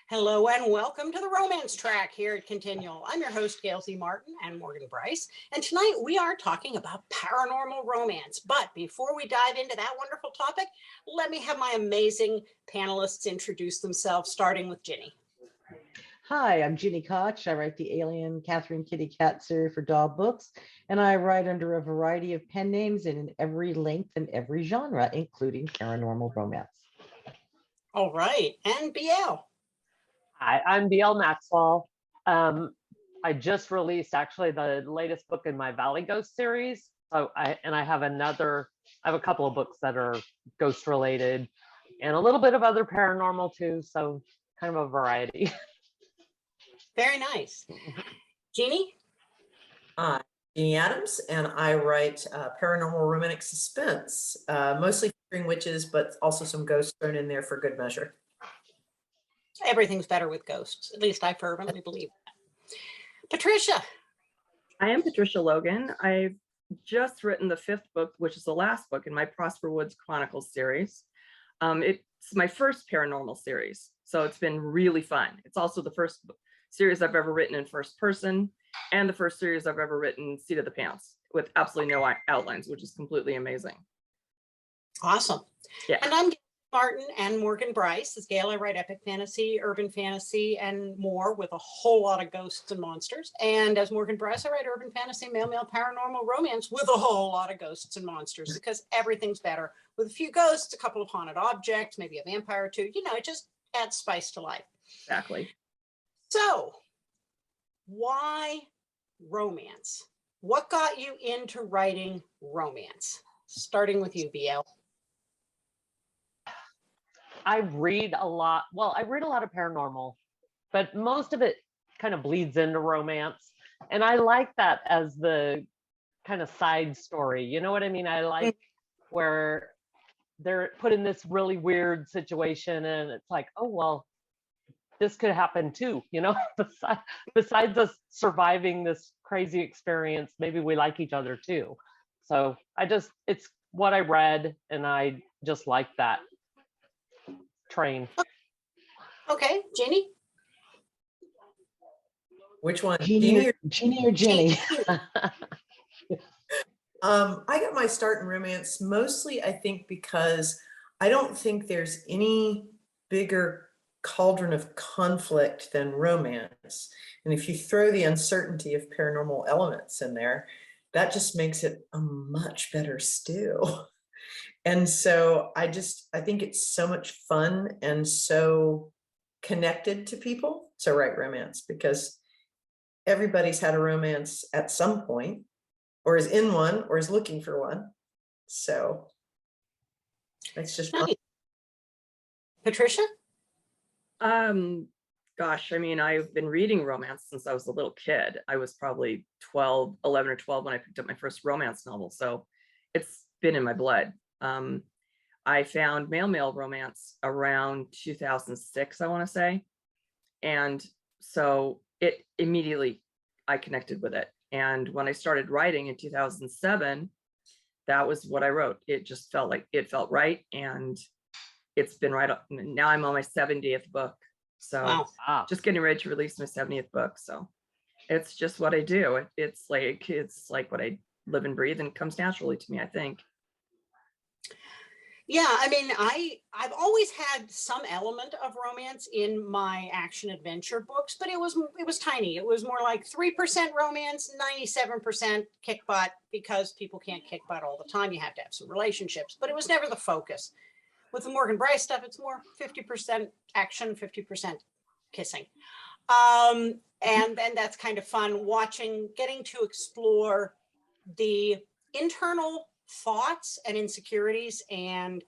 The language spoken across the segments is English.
Hello and welcome to the Romance Track here at Continual. I'm your host, Gail Z. Martin and Morgan Brice, and tonight we are talking about paranormal romance. But before we dive into that wonderful topic, let me have my amazing panelists introduce themselves, starting with Ginny. Hi, I'm Gini Koch. I write the Alien Catherine Kitty Cat series for Doll Books, and I write under a variety of pen names and in every length and every genre, including paranormal romance. All right, and BL. Hi, I'm BL Maxwell. I just released actually the latest book in my Valley Ghost series. So I have a couple of books that are ghost related and a little bit of other paranormal too. So kind of a variety. Very nice. Jeannie? Hi, Jeanne Adams, and I write paranormal romantic suspense, mostly featuring witches, but also some ghosts thrown in there for good measure. Everything's better with ghosts. At least I fervently believe that. Patricia? I am Patricia Logan. I've just written the 5th book, which is the last book in my Prosper Woods Chronicles series. It's my first paranormal series, so it's been really fun. It's also the first series I've ever written in first person, and the first series I've ever written seat of the pants with absolutely no outlines, which is completely amazing. Awesome. Yeah. And I'm Martin and Morgan Brice. As Gail, I write epic fantasy, urban fantasy, and more with a whole lot of ghosts and monsters. And as Morgan Brice, I write urban fantasy, male paranormal romance with a whole lot of ghosts and monsters, because everything's better with a few ghosts, a couple of haunted objects, maybe a vampire or two. You know, it just adds spice to life. Exactly. So, why romance? What got you into writing romance? Starting with you, BL. I read a lot. Well, I read a lot of paranormal, but most of it kind of bleeds into romance. And I like that as the kind of side story. You know what I mean? I like where they're put in this really weird situation and it's like, oh, well, this could happen too. You know, besides us surviving this crazy experience, maybe we like each other too. So it's what I read and I just like that train. Okay, Jenny? Which one? Jeannie or Jenny? I got my start in romance mostly, I think, because I don't think there's any bigger cauldron of conflict than romance. And if you throw the uncertainty of paranormal elements in there, that just makes it a much better stew. And so I think it's so much fun and so connected to people to write romance, because everybody's had a romance at some point, or is in one, or is looking for one. So it's just fun. Patricia? Gosh, I mean, I've been reading romance since I was a little kid. I was probably 11 or 12 when I picked up my first romance novel. So it's been in my blood. I found male romance around 2006, I want to say. And so I connected with it. And when I started writing in 2007, that was what I wrote. It just felt right. And it's been right up. Now I'm on my 70th book. So Wow. Just getting ready to release my 70th book. So it's just what I do. It's like what I live and breathe, and comes naturally to me, I think. Yeah, I mean, I've always had some element of romance in my action adventure books, but it was tiny. It was more like 3% romance, 97% kick butt, because people can't kick butt all the time. You have to have some relationships, but it was never the focus. With the Morgan Brice stuff, it's more 50% action, 50% kissing. And then that's kind of fun getting to explore the internal thoughts and insecurities and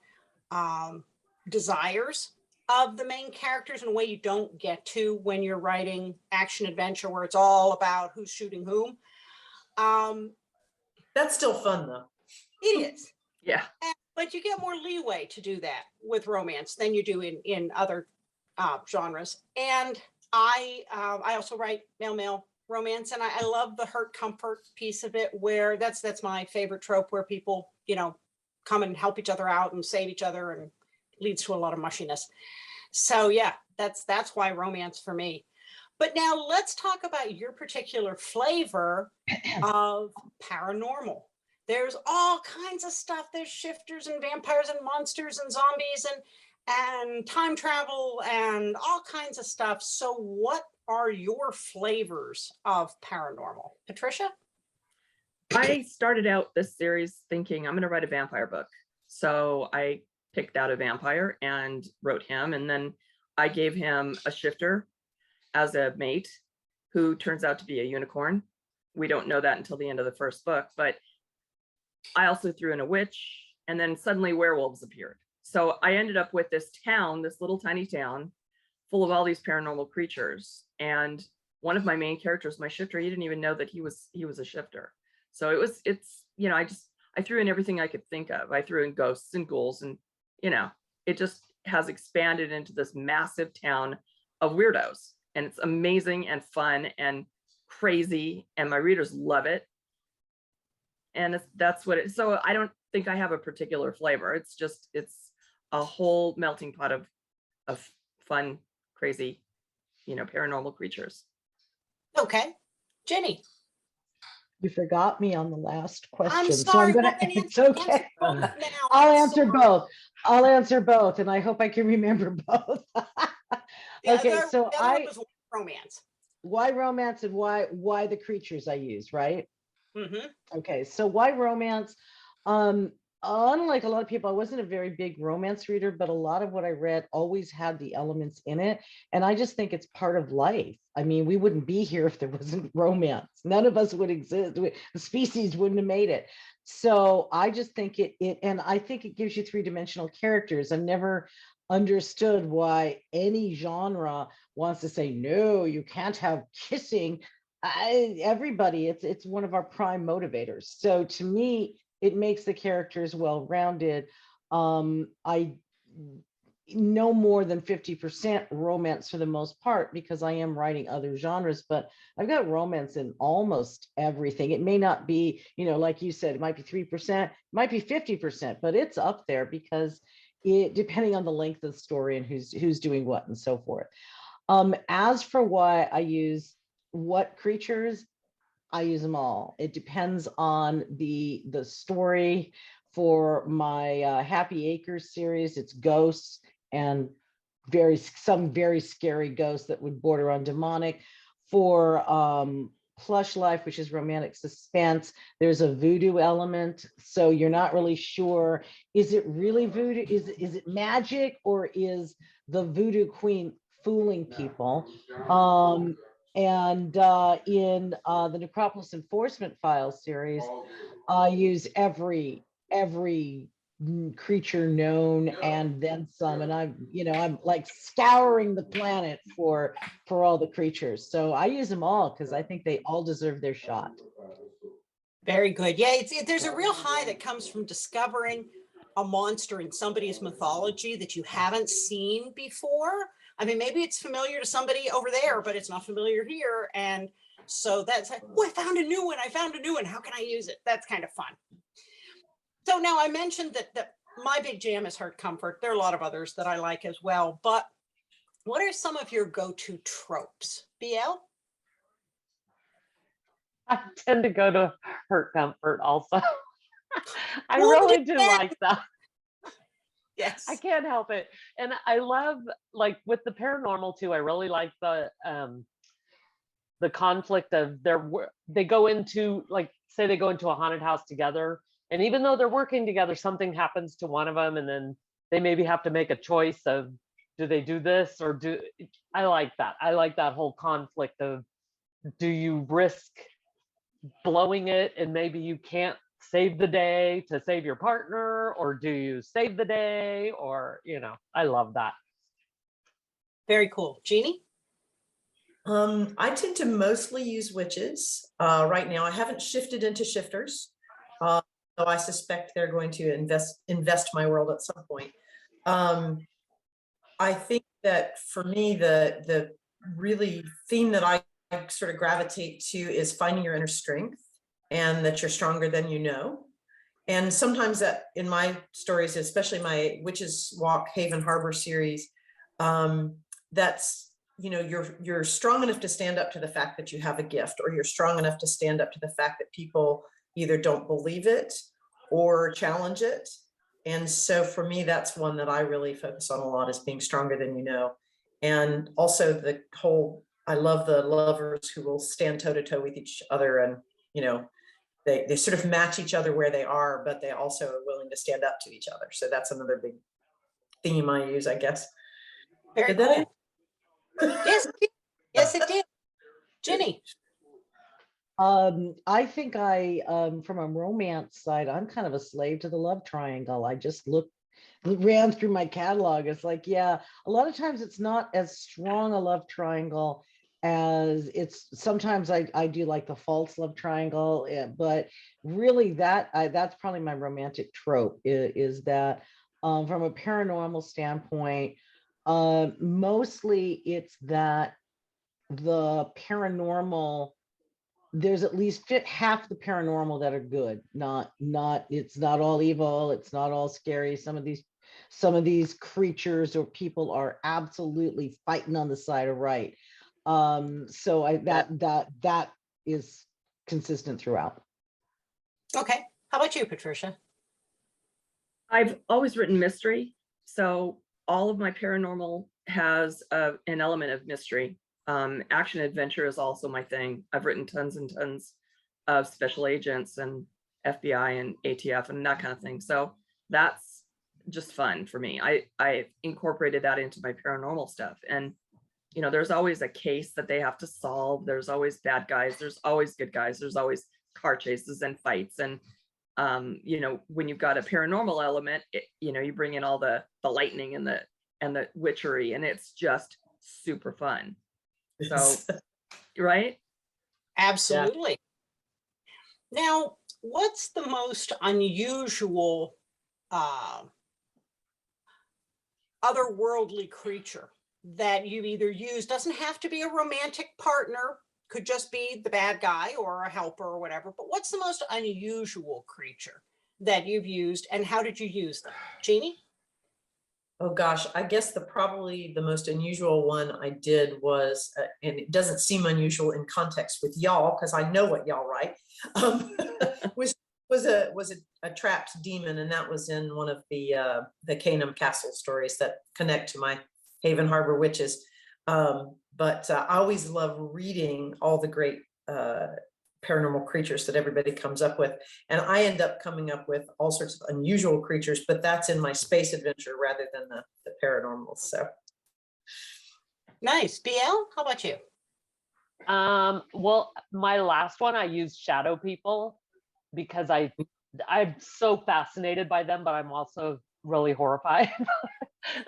desires of the main characters in a way you don't get to when you're writing action adventure, where it's all about who's shooting whom. That's still fun though. It is. Yeah. But you get more leeway to do that with romance than you do in other genres. And I also write male romance, and I love the hurt comfort piece of it, where that's my favorite trope, where people, come and help each other out and save each other, and leads to a lot of mushiness. So yeah, that's why romance for me. But now let's talk about your particular flavor of paranormal. There's all kinds of stuff. There's shifters and vampires and monsters and zombies and time travel and all kinds of stuff. So what are your flavors of paranormal? Patricia? I started out this series thinking I'm going to write a vampire book. So I picked out a vampire and wrote him. And then I gave him a shifter as a mate who turns out to be a unicorn. We don't know that until the end of the first book, but I also threw in a witch, and then suddenly werewolves appeared. So I ended up with this town, this little tiny town full of all these paranormal creatures. And one of my main characters, my shifter, he didn't even know that he was a shifter. So it's, you know, I threw in everything I could think of. I threw in ghosts and ghouls, and, you know, it just has expanded into this massive town of weirdos. And it's amazing and fun and crazy, and my readers love it. And that's what it, so I don't think I have a particular flavor. It's a whole melting pot of fun, crazy, you know, paranormal creatures. Okay. Jenny? You forgot me on the last question. I'm So sorry. I'm gonna, Well, then it's answer okay. both now. I'll I'm answer sorry. both. I'll answer both, and I hope I can remember both. The Okay, other- so the other one was romance. why romance and why the creatures I use, right? Mm-hmm. Okay, so why romance? Unlike a lot of people, I wasn't a very big romance reader, but a lot of what I read always had the elements in it. And I just think it's part of life. I mean, we wouldn't be here if there wasn't romance. None of us would exist. The species wouldn't have made it. So I just think and I think it gives you three-dimensional characters. I've never understood why any genre wants to say, no, you can't have kissing. Everybody, it's one of our prime motivators. So to me, it makes the characters well-rounded. I no more than 50% romance for the most part, because I am writing other genres, but I've got romance in almost everything. It may not be, you know, like you said, it might be 3%, it might be 50%, but it's up there because depending on the length of the story and who's doing what and so forth. As for why I use what creatures, I use them all. It depends on the story. For my Happy Acres series, it's ghosts and some very scary ghosts that would border on demonic. For Plush Life, which is romantic suspense, there's a voodoo element. So you're not really sure, is it really voodoo? Is it magic, or is the voodoo queen fooling people? And in the Necropolis Enforcement Files series, I use every creature known and then some, and I'm like scouring the planet for all the creatures. So I use them all because I think they all deserve their shot. Very good. Yeah, there's a real high that comes from discovering a monster in somebody's mythology that you haven't seen before. I mean, maybe it's familiar to somebody over there, but it's not familiar here. And so that's like, oh, I found a new one. How can I use it? That's kind of fun. So now I mentioned that my big jam is Hurt Comfort. There are a lot of others that I like as well. But what are some of your go-to tropes? BL? I tend to go to Hurt Comfort also. I Well, really do like that. Yes. I can't help it. And I love, like with the paranormal too, I really like the conflict of they go into, like, say they go into a haunted house together, and even though they're working together, something happens to one of them, and then they maybe have to make a choice of, do they do this or I like that. I like that whole conflict of, do you risk blowing it and maybe you can't save the day to save your partner, or do you save the day, or, I love that. Very cool. Jeannie? I tend to mostly use witches. Right now, I haven't shifted into shifters. So I suspect they're going to invest my world at some point. I think that for me, the really theme that I sort of gravitate to is finding your inner strength, and that you're stronger than you know. And sometimes that in my stories, especially my Witches Walk Haven Harbor series, that's, you know, you're strong enough to stand up to the fact that you have a gift, or you're strong enough to stand up to the fact that people either don't believe it or challenge it. And so for me, that's one that I really focus on a lot, is being stronger than you know. And also the whole, I love the lovers who will stand toe to toe with each other, and, you know, they sort of match each other where they are, but they also are willing to stand up to each other. So that's another big theme I use, I guess. Very Did that cool. Yes, it did. Yes, it did. Ginny. I think from a romance side, I'm kind of a slave to the love triangle. I just ran through my catalog. It's like, yeah, a lot of times it's not as strong a love triangle as it's sometimes I do like the false love triangle, but really that's probably my romantic trope is that from a paranormal standpoint, mostly it's that the paranormal, there's at least half the paranormal that are good, not it's not all evil, it's not all scary. Some of these creatures or people are absolutely fighting on the side of right. So that is consistent throughout. Okay. How about you, Patricia? I've always written mystery, so all of my paranormal has an element of mystery. Action adventure is also my thing. I've written tons and tons of special agents and FBI and ATF and that kind of thing. So that's just fun for me. I incorporated that into my paranormal stuff. And, you know, there's always a case that they have to solve. There's always bad guys. There's always good guys. There's always car chases and fights. And, you know, when you've got a paranormal element, you know, you bring in all the lightning and the witchery, and it's just super fun. So, right? Absolutely. Yeah. Now, what's the most unusual otherworldly creature that you've either used? Doesn't have to be a romantic partner, could just be the bad guy or a helper or whatever, but what's the most unusual creature that you've used, and how did you use them? Jeannie? Oh gosh, I guess probably the most unusual one I did was, and it doesn't seem unusual in context with y'all, because I know what y'all write, was a trapped demon, and that was in one of the Canaan Castle stories that connect to my Haven Harbor Witches. But I always love reading all the great paranormal creatures that everybody comes up with, and I end up coming up with all sorts of unusual creatures, but that's in my space adventure rather than the paranormal. So Nice. BL, how about you? Well, my last one, I used shadow people because I'm so fascinated by them, but I'm also really horrified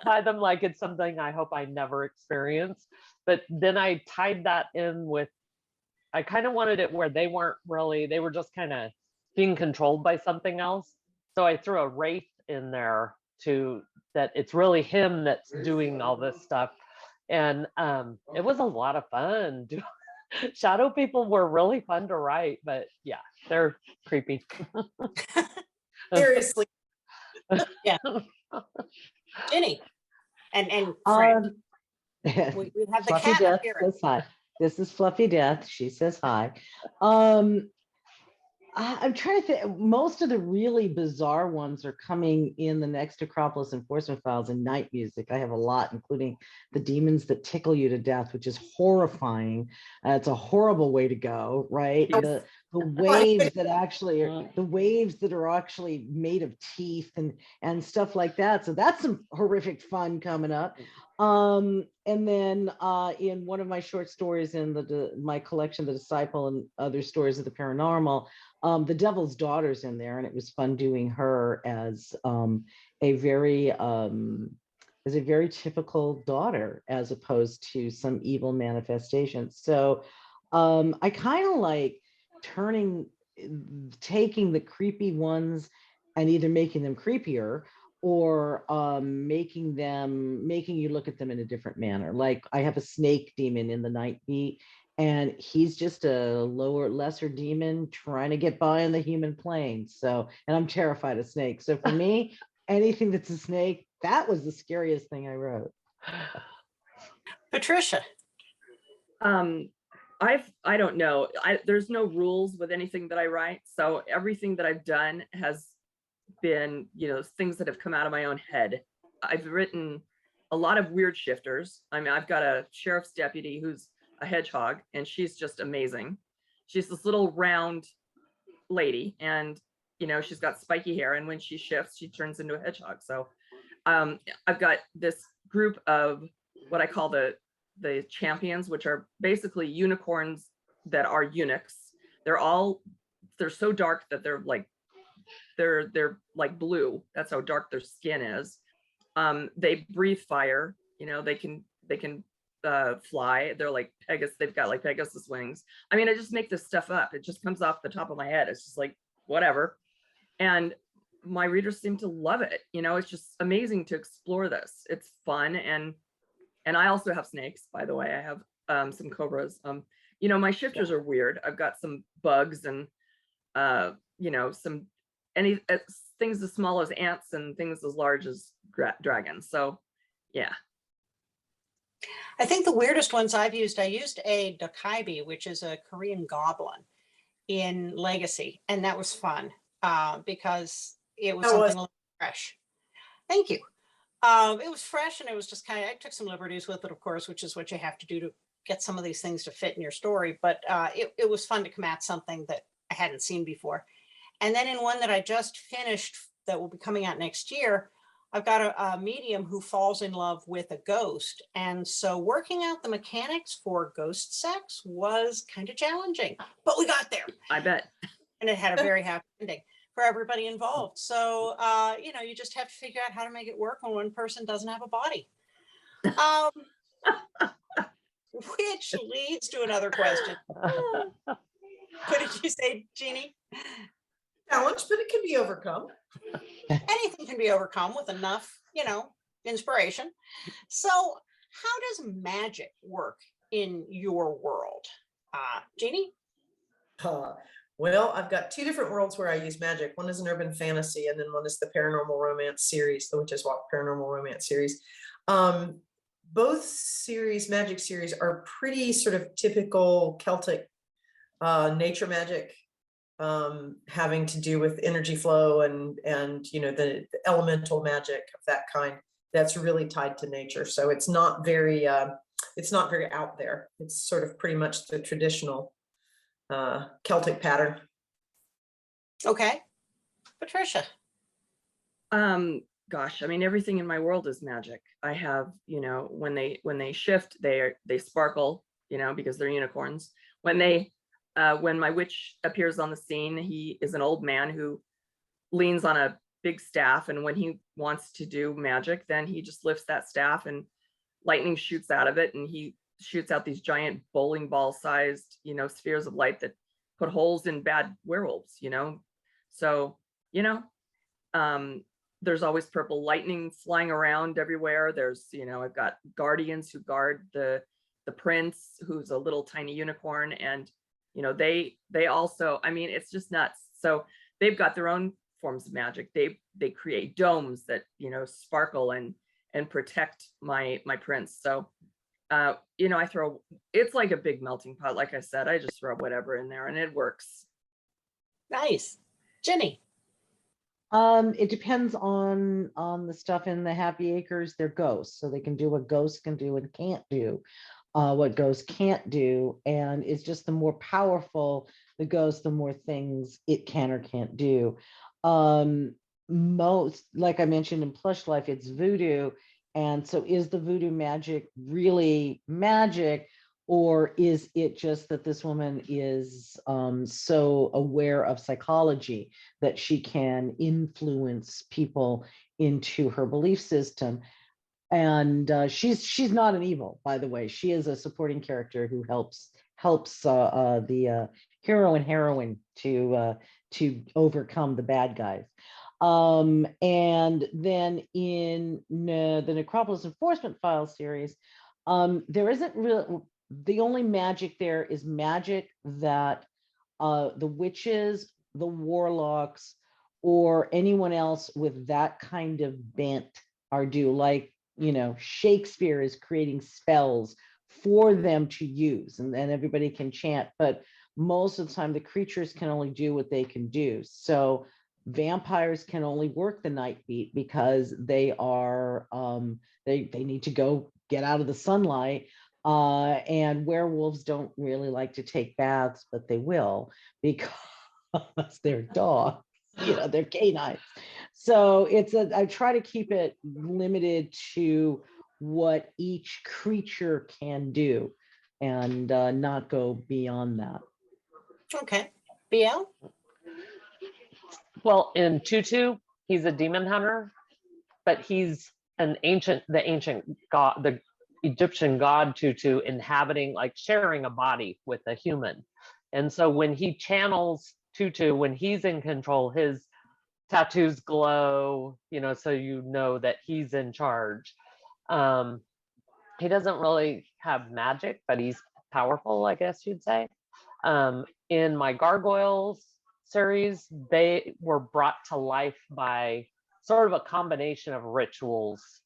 by them. Like, it's something I hope I never experience. But then I tied that in with, I kind of wanted it where they were just kind of being controlled by something else. So I threw a wraith in there that it's really him that's doing all this stuff. And it was a lot of fun. Shadow people were really fun to write, but yeah, they're creepy. seriously. Yeah. Ginny and Fred. We have the Fluffy cat Death up here. says hi. This is Fluffy Death. She says hi. I'm trying to think. Most of the really bizarre ones are coming in the next Acropolis Enforcement Files and Night Music. I have a lot, including the demons that tickle you to death, which is horrifying. It's a horrible way to go, right? The waves that are actually made of teeth and stuff like that. So that's some horrific fun coming up. And then in one of my short stories in my collection, The Disciple and Other Stories of the Paranormal, the Devil's Daughter's in there, and it was fun doing her as a very typical daughter, as opposed to some evil manifestation. So I kind of like taking the creepy ones and either making them creepier or making you look at them in a different manner. Like I have a snake demon in the Night Beat, and he's just a lesser demon trying to get by on the human plane. So, and I'm terrified of snakes. So for me, anything that's a snake, that was the scariest thing I wrote. Patricia. I don't know. There's no rules with anything that I write. So everything that I've done has been, things that have come out of my own head. I've written a lot of weird shifters. I mean, I've got a sheriff's deputy who's a hedgehog, and she's just amazing. She's this little round lady, and she's got spiky hair, and when she shifts, she turns into a hedgehog. So I've got this group of what I call the champions, which are basically unicorns that are eunuchs. They're so dark that they're like blue. That's how dark their skin is. They breathe fire. They can fly. They're like Pegasus. They've got like Pegasus wings. I mean, I just make this stuff up. It just comes off the top of my head. It's just like whatever. And my readers seem to love it. It's just amazing to explore this. It's fun. And I also have snakes, by the way. I have some cobras. My shifters are weird. I've got some bugs and some things as small as ants and things as large as dragons. So yeah. I think the weirdest ones I used a dokaibi, which is a Korean goblin in Legacy. And that was fun because it was something a little fresh. Thank you. It was fresh, and it was just I took some liberties with it, of course, which is what you have to do to get some of these things to fit in your story. But it was fun to come at something that I hadn't seen before. And then in one that I just finished that will be coming out next year, I've got a medium who falls in love with a ghost. And so working out the mechanics for ghost sex was kind of challenging, but we got there. I bet. And it had a very happy ending for everybody involved. So, you just have to figure out how to make it work when one person doesn't have a body. Which leads to another question. What did you say, Jeannie? Challenge, but it can be overcome. Anything can be overcome with enough, inspiration. So how does magic work in your world? Jeannie? Well, I've got two different worlds where I use magic. One is an urban fantasy, and then one is the paranormal romance series, the Witch's Walk paranormal romance series. Both magic series are pretty sort of typical Celtic nature magic, having to do with energy flow and the elemental magic of that kind that's really tied to nature. So it's not very out there. It's sort of pretty much the traditional Celtic pattern. Okay. Patricia. Gosh, I mean, everything in my world is magic. I have, when they shift, they sparkle, because they're unicorns. When my witch appears on the scene, he is an old man who leans on a big staff, and when he wants to do magic, then he just lifts that staff and lightning shoots out of it, and he shoots out these giant bowling ball sized, spheres of light that put holes in bad werewolves, So, there's always purple lightning flying around everywhere. There's, I've got guardians who guard the prince, who's a little tiny unicorn, and they also, I mean, it's just nuts. So they've got their own forms of magic. They create domes that sparkle and protect my prince. So I throw, it's like a big melting pot. Like I said, I just throw whatever in there and it works. Nice. Jenny. It depends on the stuff in the Happy Acres. They're ghosts, so they can do what ghosts can do and can't do, what ghosts can't do. And it's just the more powerful the ghost, the more things it can or can't do. Most, like I mentioned in Plush Life, it's voodoo. And so is the voodoo magic really magic, or is it just that this woman is so aware of psychology that she can influence people into her belief system? And she's not an evil, by the way. She is a supporting character who helps the hero and heroine to overcome the bad guys. And then in the Necropolis Enforcement Files series, there isn't real the only magic there is magic that the witches, the warlocks, or anyone else with that kind of bent are do. Like, you know, Shakespeare is creating spells for them to use, and then everybody can chant, but most of the time the creatures can only do what they can do. So vampires can only work the night beat because they are they need to go get out of the sunlight, and werewolves don't really like to take baths, but they will because they're dogs, you know, they're canines. So I try to keep it limited to what each creature can do and not go beyond that. Okay. BL? Well, in Tutu, he's a demon hunter, but he's the ancient god, the Egyptian god Tutu, inhabiting, like sharing a body with a human. And so when he channels Tutu, when he's in control, his tattoos glow, you know, so you know that he's in charge. He doesn't really have magic, but he's powerful, I guess you'd say. In my Gargoyles series, they were brought to life by sort of a combination of rituals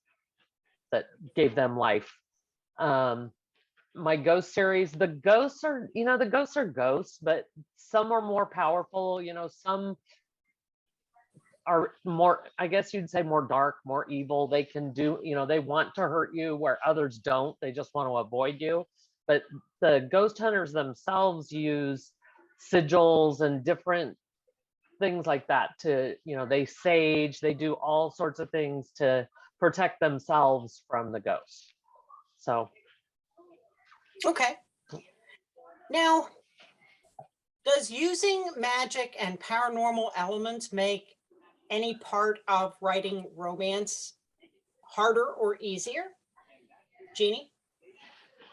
that gave them life. My Ghost series, the ghosts are, you know, the ghosts are ghosts, but some are more powerful, you know, some are more, I guess you'd say, more dark, more evil. They can do, you know, they want to hurt you where others don't. They just want to avoid you. But the ghost hunters themselves use sigils and different things like that to, you know, they sage, they do all sorts of things to protect themselves from the ghosts. So. Okay. Now, does using magic and paranormal elements make any part of writing romance harder or easier, Jeannie?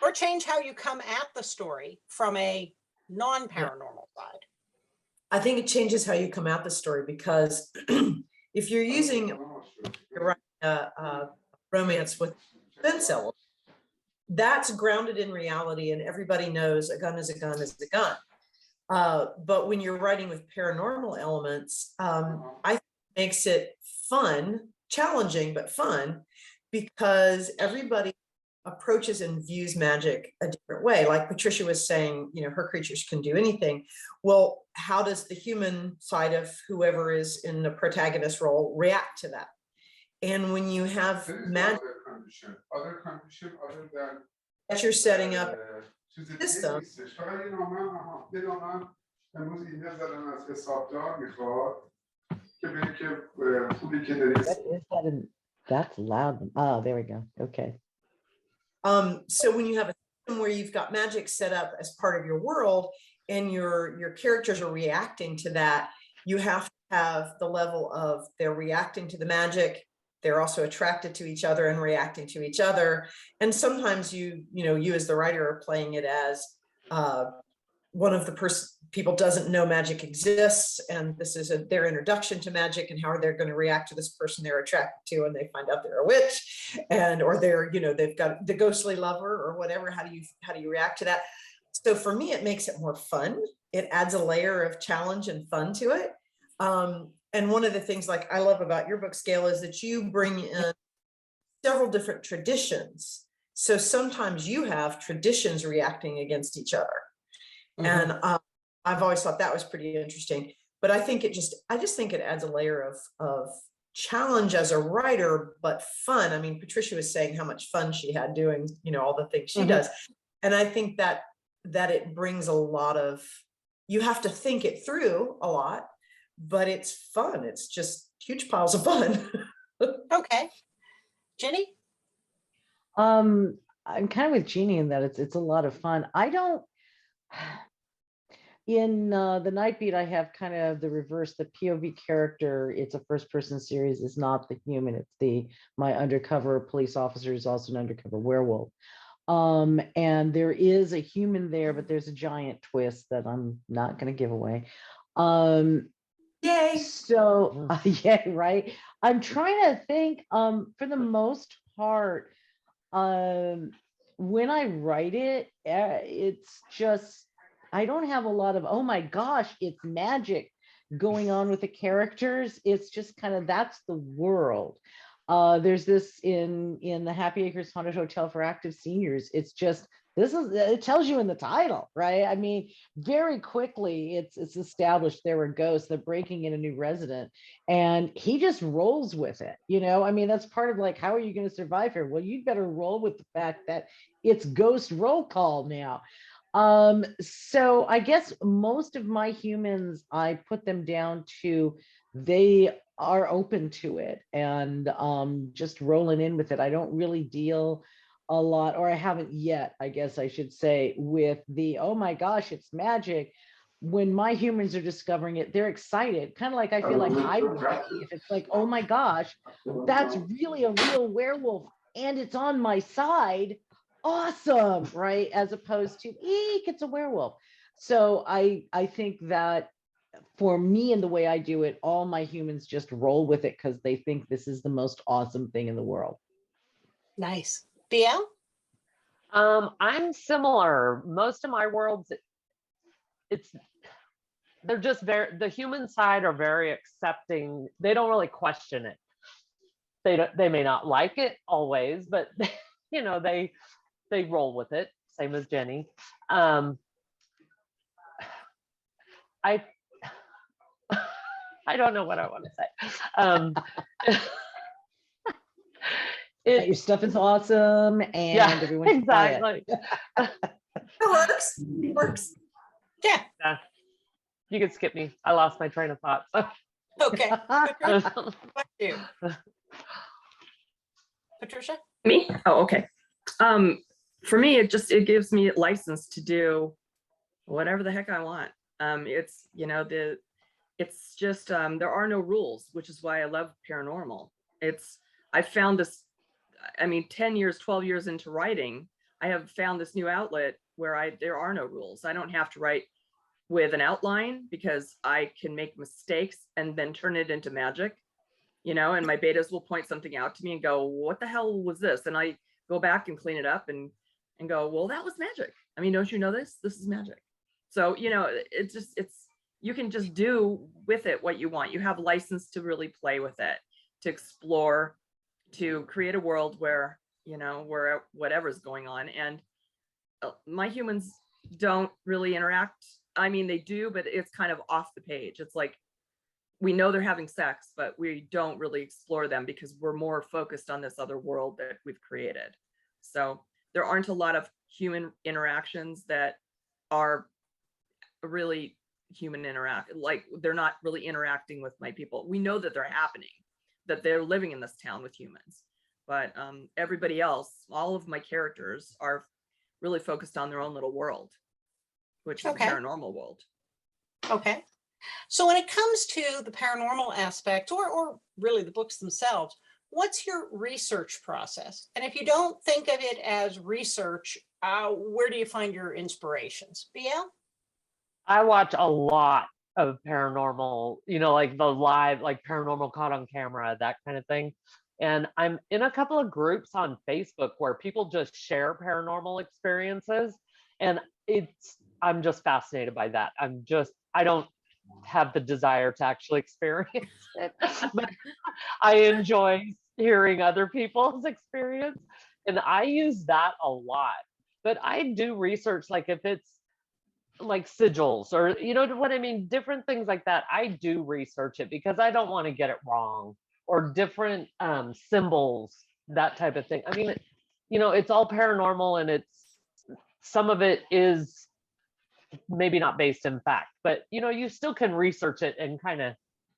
Or change how you come at the story from a non-paranormal side? I think it changes how you come at the story, because if you're using romance with defense element, that's grounded in reality, and everybody knows a gun is a gun is a gun. But when you're writing with paranormal elements, I think it makes it fun, challenging, but fun, because everybody approaches and views magic a different way. Like Patricia was saying, you know, her creatures can do anything. Well, how does the human side of whoever is in the protagonist role react to that? And when you have magic, other condition other than that you're setting up system. That's loud. Oh, there we go. Okay. So when you have a system where you've got magic set up as part of your world, and your characters are reacting to that, you have to have the level of they're reacting to the magic, they're also attracted to each other and reacting to each other. And sometimes you as the writer are playing it as one of the people doesn't know magic exists, and this is their introduction to magic, and how are they going to react to this person they're attracted to, and they find out they're a witch, or they're, they've got the ghostly lover or whatever. How do you react to that? So for me, it makes it more fun. It adds a layer of challenge and fun to it. And one of the things like I love about your book, Scale, is that you bring in several different traditions. So sometimes you have traditions reacting against each other. Mm-hmm. And I've always thought that was pretty interesting. But I think I just think it adds a layer of challenge as a writer, but fun. I mean, Patricia was saying how much fun she had doing, all the things she does. And I think that it brings a lot of, you have to think it through a lot, but it's fun. It's just huge piles of fun. Okay. Jenny? I'm kind of with Jeannie in that it's a lot of fun. In the Nightbeat, I have kind of the reverse. The POV character, it's a first-person series, is not the human. It's my undercover police officer is also an undercover werewolf. And there is a human there, but there's a giant twist that I'm not going to give away. Yay! So yeah, right. I'm trying to think. For the most part, when I write it, it's just, I don't have a lot of, oh my gosh, it's magic going on with the characters. It's just kind of, that's the world. There's this in the Happy Acres Haunted Hotel for Active Seniors. It's just, this is, it tells you in the title, right? I mean, very quickly it's established there were ghosts, they're breaking in a new resident, and he just rolls with it. You know, I mean, that's part of like, how are you going to survive here? Well, you'd better roll with the fact that it's ghost roll call now. So I guess most of my humans, I put them down to, they are open to it and just rolling in with it. I don't really deal a lot, or I haven't yet, I guess I should say, with the, oh my gosh, it's magic. When my humans are discovering it, they're excited, kind of like I feel like I would be if it's like, oh my gosh, that's really a real werewolf and it's on my side. Awesome, right? As opposed to, eek, it's a werewolf. So I think that for me and the way I do it, all my humans just roll with it because they think this is the most awesome thing in the world. Nice. BL? I'm similar. Most of my worlds, they're just the human side are very accepting. They don't really question it. They may not like it always, but you know, they roll with it. Same as Jenny. I don't know what I want to say. Your stuff is awesome, and yeah, everyone should exactly. It works. It works. Yeah. You can skip me. I lost my train of thought. Okay. Patricia, what do you? Patricia? Me? Oh, okay. For me, it gives me license to do whatever the heck I want. It's, you know, it's just, there are no rules, which is why I love paranormal. I found this, I mean, 10 years, 12 years into writing, I have found this new outlet where there are no rules. I don't have to write with an outline because I can make mistakes and then turn it into magic, you know, and my betas will point something out to me and go, what the hell was this? And I go back and clean it up and go, well, that was magic. I mean, don't you know this? This is magic. So, you know, you can just do with it what you want. You have license to really play with it, to explore, to create a world where, you know, where whatever's going on. And my humans don't really interact. I mean, they do, but it's kind of off the page. It's like, we know they're having sex, but we don't really explore them because we're more focused on this other world that we've created. So there aren't a lot of human interactions that are really human like they're not really interacting with my people. We know that they're happening, that they're living in this town with humans, but everybody else, all of my characters are really focused on their own little world, which is the paranormal world. Okay. So when it comes to the paranormal aspect, or really the books themselves, what's your research process? And if you don't think of it as research, where do you find your inspirations? BL? I watch a lot of paranormal, you know, like the live, like Paranormal Caught on Camera, that kind of thing. And I'm in a couple of groups on Facebook where people just share paranormal experiences. And I'm just fascinated by that. I don't have the desire to actually experience it, but I enjoy hearing other people's experience. And I use that a lot. But I do research, like if it's like sigils or, you know what I mean? Different things like that. I do research it because I don't want to get it wrong, or different symbols, that type of thing. I mean, you know, it's all paranormal, and some of it is maybe not based in fact, but you know, you still can research it and kind of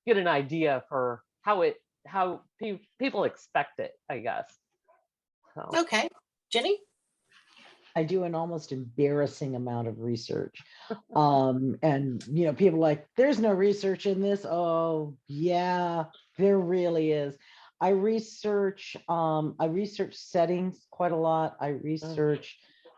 get an idea for how people expect it, I guess. So. Okay. Jenny? I do an almost embarrassing amount of research. And, you know, people are like, there's no research in this. Oh, yeah, there really is. I research settings quite a lot. I research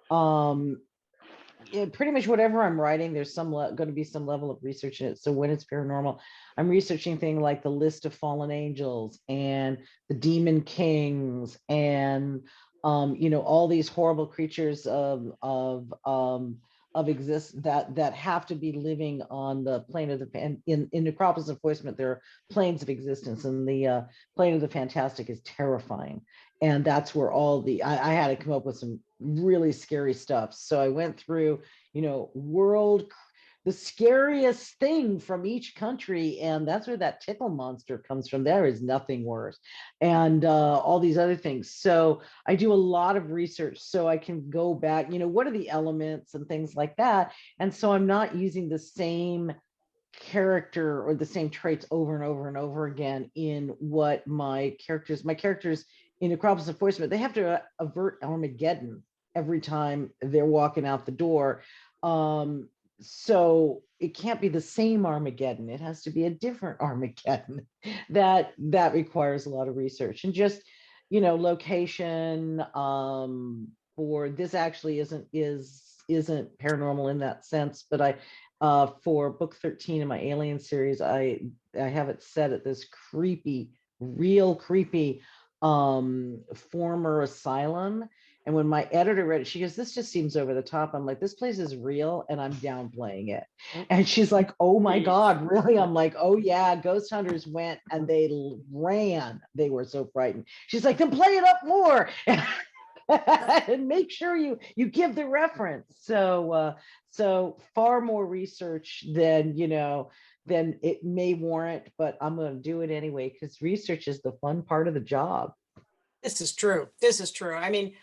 pretty much whatever I'm writing, there's going to be some level of research in it. So when it's paranormal, I'm researching things like the list of fallen angels and the demon kings and you know, all these horrible creatures of exist that have to be living on the plane of the in Necropolis Enforcement. There are planes of existence, and the plane of the fantastic is terrifying, and that's where all the I had to come up with some really scary stuff. So I went through, you know, the scariest thing from each country, and that's where that tickle monster comes from. There is nothing worse, and all these other things. So I do a lot of research so I can go back, you know, what are the elements and things like that. And so I'm not using the same character or the same traits over and over and over again in what my characters in Necropolis Enforcement, they have to avert Armageddon every time they're walking out the door. So it can't be the same Armageddon. It has to be a different Armageddon. That requires a lot of research, and just, you know, location. For this actually isn't paranormal in that sense, but I for book 13 in my Alien series, I have it set at this creepy, real creepy former asylum. And when my editor read it, she goes, "This just seems over the top." I'm like, "This place is real," and I'm downplaying it. And she's like, "Oh my God, really?" I'm like, "Oh yeah, ghost hunters went and they ran. They were so frightened." She's like, "Then play it up more." And make sure you give the reference. So so far more research than, you know, than it may warrant, but I'm going to do it anyway, because research is the fun part of the job. This is true. This is true. I mean,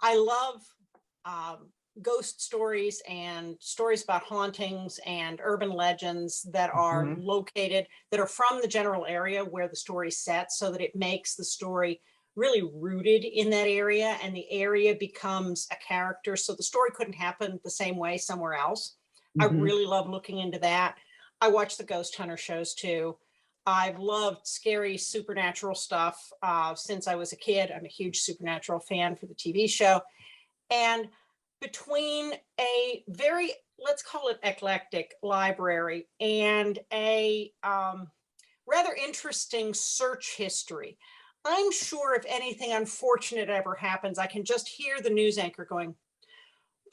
I love ghost stories and stories about hauntings and urban legends that are located, that are from the general area where the story's set, so that it makes the story really rooted in that area, and the area becomes a character. So the story couldn't happen the same way somewhere else. I really love looking into that. I watch the ghost hunter shows too. I've loved scary supernatural stuff since I was a kid. I'm a huge Supernatural fan for the TV show. And between a very, let's call it eclectic library, and a rather interesting search history, I'm sure if anything unfortunate ever happens, I can just hear the news anchor going,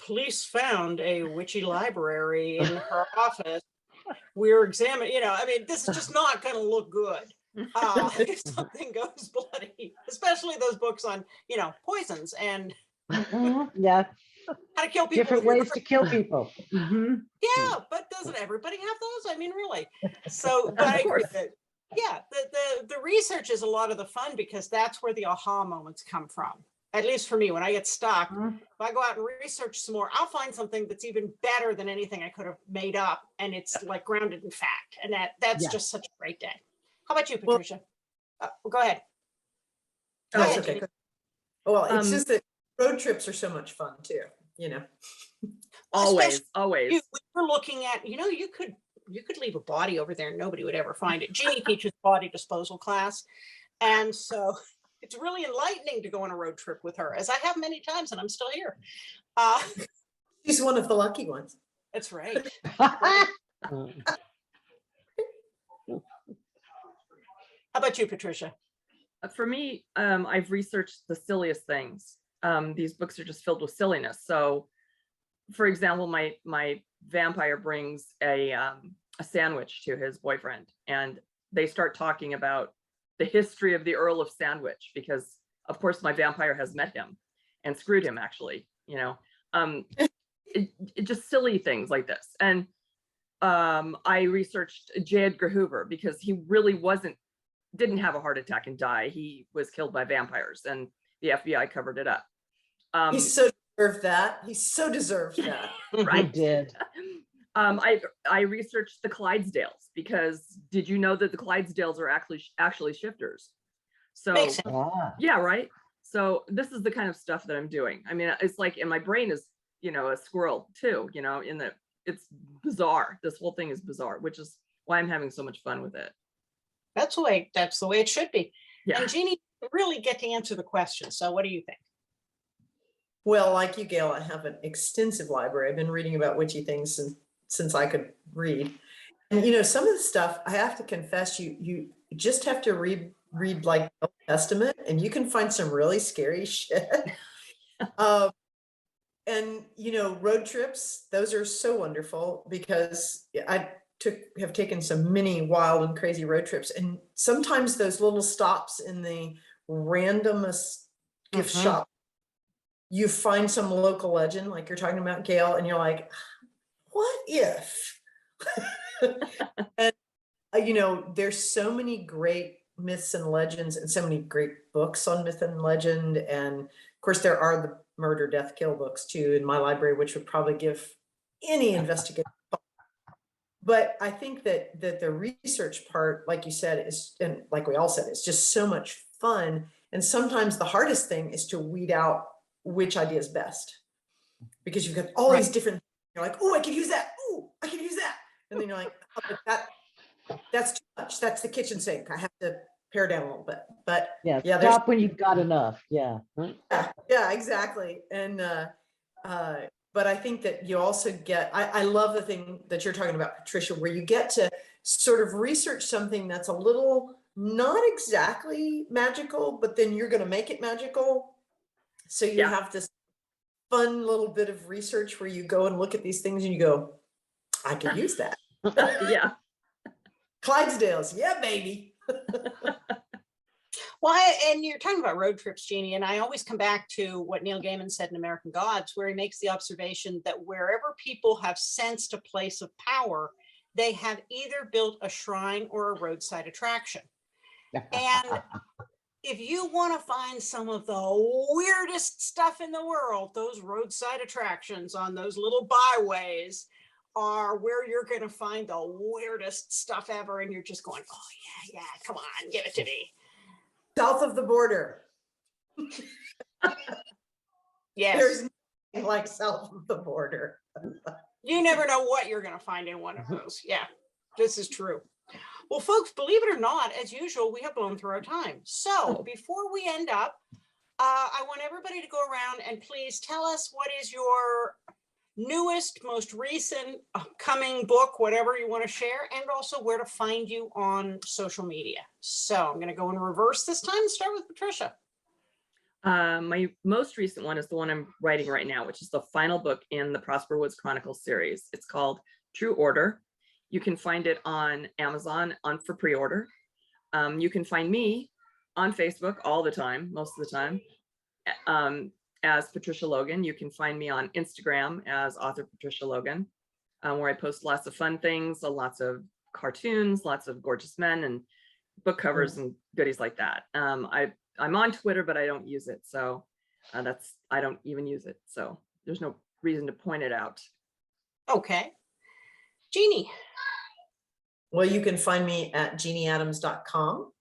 "Police found a witchy library in her office. We're examining," you know, I mean, this is just not going to look good if something goes bloody, especially those books on, you know, poisons and yeah, how to kill people. different ways to kill people. Yeah, but doesn't everybody have those? I mean, really. So, but I agree that, yeah, the research is a lot of the fun, because that's where the aha moments come from. At least for me, when I get stuck, if I go out and research some more, I'll find something that's even better than anything I could have made up, and it's like grounded in fact, and that's just such a great day. How about you, Patricia? Go ahead. Oh, it's okay. Well, it's just that road trips are so much fun too, you know. Always. We were looking at, you know, you could leave a body over there and nobody would ever find it. Jeannie teaches body disposal class, and so it's really enlightening to go on a road trip with her, as I have many times, and I'm still here. She's one of the lucky ones. That's right. How about you, Patricia? For me, I've researched the silliest things. These books are just filled with silliness. So, for example, my vampire brings a sandwich to his boyfriend, and they start talking about the history of the Earl of Sandwich, because of course my vampire has met him and screwed him, actually, you know. It just silly things like this. And I researched J. Edgar Hoover, because he really didn't have a heart attack and die. He was killed by vampires, and the FBI covered it up. He so deserved that. He so deserved that. Right. He did. I researched the Clydesdales, because did you know that the Clydesdales are actually shifters? So yeah, right. So this is the kind of stuff that I'm doing. I mean, it's like, and my brain is, you know, a squirrel too, you know, in that it's bizarre. This whole thing is bizarre, which is why I'm having so much fun with it. That's the way it should be. Yeah. And Jeannie, you really get to answer the question. So what do you think? Well, like you, Gail, I have an extensive library. I've been reading about witchy things since I could read. And, you know, some of the stuff, I have to confess, you just have to read like the Old Testament, and you can find some really scary shit. And road trips, those are so wonderful because I have taken some many wild and crazy road trips, and sometimes those little stops in the randomest gift shop, you find some local legend like you're talking about, Gail, and you're like, what if? And there's so many great myths and legends and so many great books on myth and legend, and of course there are the murder, death, kill books too in my library, which would probably give any investigator. But I think that the research part, like you said, is, and like we all said, it's just so much fun. And sometimes the hardest thing is to weed out which idea is best, because you've got all these different, you're like, oh, I could use that. Oh, I could use that. And then you're like, oh, but that's too much. That's the kitchen sink. I have to pare down a little bit. But yeah, stop when you've got enough. Yeah. Yeah, exactly. And but I think that you also get, I love the thing that you're talking about, Patricia, where you get to sort of research something that's a little not exactly magical, but then you're going to make it magical. So you have this fun little bit of research where you go and look at these things and you go, I could use that. Yeah. Clydesdales. Yeah, baby. Well, and you're talking about road trips, Jeannie, and I always come back to what Neil Gaiman said in American Gods, where he makes the observation that wherever people have sensed a place of power, they have either built a shrine or a roadside attraction. And if you want to find some of the weirdest stuff in the world, those roadside attractions on those little byways are where you're going to find the weirdest stuff ever. And you're just going, oh, yeah, come on, give it to me. South of the border. Yes. There's nothing like south of the border. You never know what you're going to find in one of those. Yeah, this is true. Well, folks, believe it or not, as usual, we have blown through our time. So before we end up, I want everybody to go around and please tell us what is your newest, most recent, upcoming book, whatever you want to share, and also where to find you on social media. So I'm going to go in reverse this time and start with Patricia. My most recent one is the one I'm writing right now, which is the final book in the Prosper Woods Chronicles series. It's called True Order. You can find it on Amazon for pre-order. You can find me on Facebook all the time, most of the time, as Patricia Logan. You can find me on Instagram as author Patricia Logan, where I post lots of fun things, lots of cartoons, lots of gorgeous men and book covers and goodies like that. I'm on Twitter, but I don't use it. So I don't even use it. So there's no reason to point it out. Okay. Jeannie. Well, you can find me at jeannieadams.com.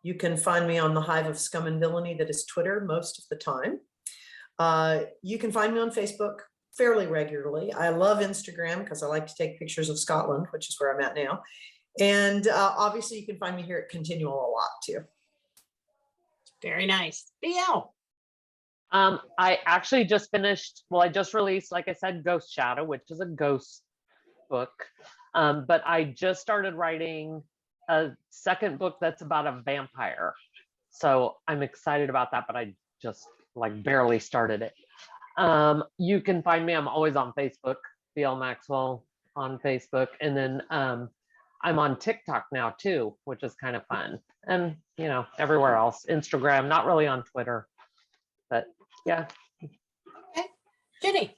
You can find me on the hive of scum and villainy that is Twitter most of the time. You can find me on Facebook fairly regularly. I love Instagram because I like to take pictures of Scotland, which is where I'm at now. And obviously you can find me here at Continual a lot too. Very nice. BL. I actually just finished, well, I just released, like I said, Ghost Shadow, which is a ghost book. But I just started writing a second book that's about a vampire. So I'm excited about that, but I just like barely started it. You can find me, I'm always on Facebook, BL Maxwell on Facebook. And then I'm on TikTok now too, which is kind of fun. And, you know, everywhere else, Instagram, not really on Twitter, but yeah. Okay. Ginny.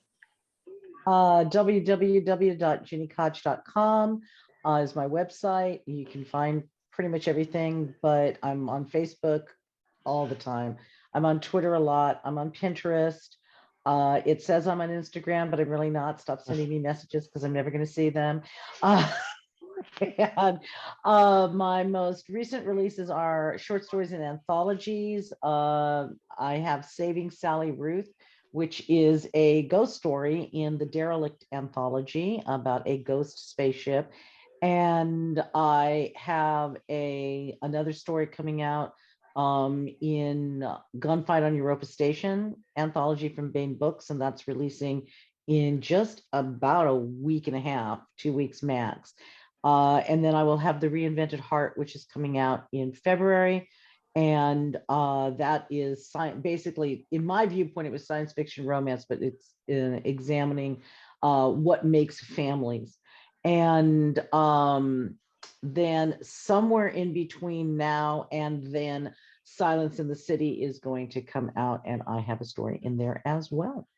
www.ginikoch.com is my website. You can find pretty much everything, but I'm on Facebook all the time. I'm on Twitter a lot. I'm on Pinterest. It says I'm on Instagram, but I'm really not. Stop sending me messages because I'm never going to see them. And my most recent releases are short stories and anthologies. I have Saving Sally Ruth, which is a ghost story in the Derelict anthology about a ghost spaceship. And I have another story coming out in Gunfight on Europa Station anthology from Baen Books, and that's releasing in just about a week and a half, 2 weeks max. And then I will have The Reinvented Heart, which is coming out in February. And that is basically, in my viewpoint, it was science fiction romance, but it's examining what makes families. And then somewhere in between now and then, Silence in the City is going to come out, and I have a story in there as well.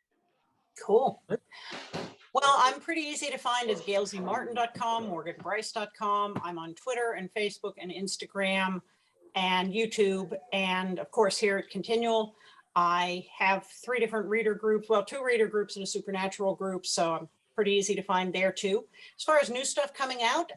Cool. Well, I'm pretty easy to find as gailzmartin.com, morganbrice.com. I'm on Twitter and Facebook and Instagram and YouTube. And of course, here at Continual, I have 3 different reader groups, well, 2 reader groups and a supernatural group. So I'm pretty easy to find there too. As far as new stuff coming out,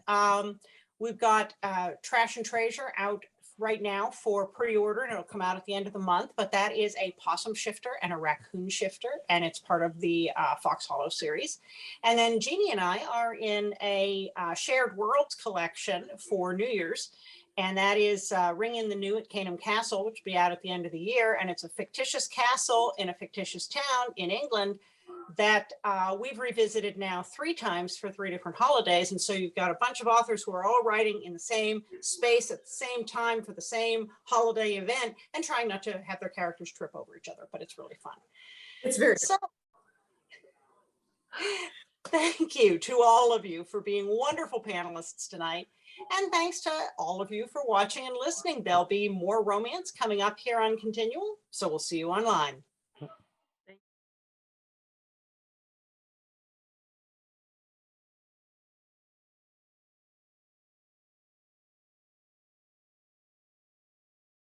we've got Trash and Treasure out right now for pre-order, and it'll come out at the end of the month, but that is a possum shifter and a raccoon shifter, and it's part of the Fox Hollow series. And then Jeannie and I are in a shared worlds collection for New Year's, and that is Ring in the New at Canham Castle, which will be out at the end of the year, and it's a fictitious castle in a fictitious town in England that we've revisited now 3 times for 3 different holidays. And so you've got a bunch of authors who are all writing in the same space at the same time for the same holiday event and trying not to have their characters trip over each other, but it's really fun. It's very so. Thank you to all of you for being wonderful panelists tonight. And thanks to all of you for watching and listening. There'll be more romance coming up here on Continual, so we'll see you online.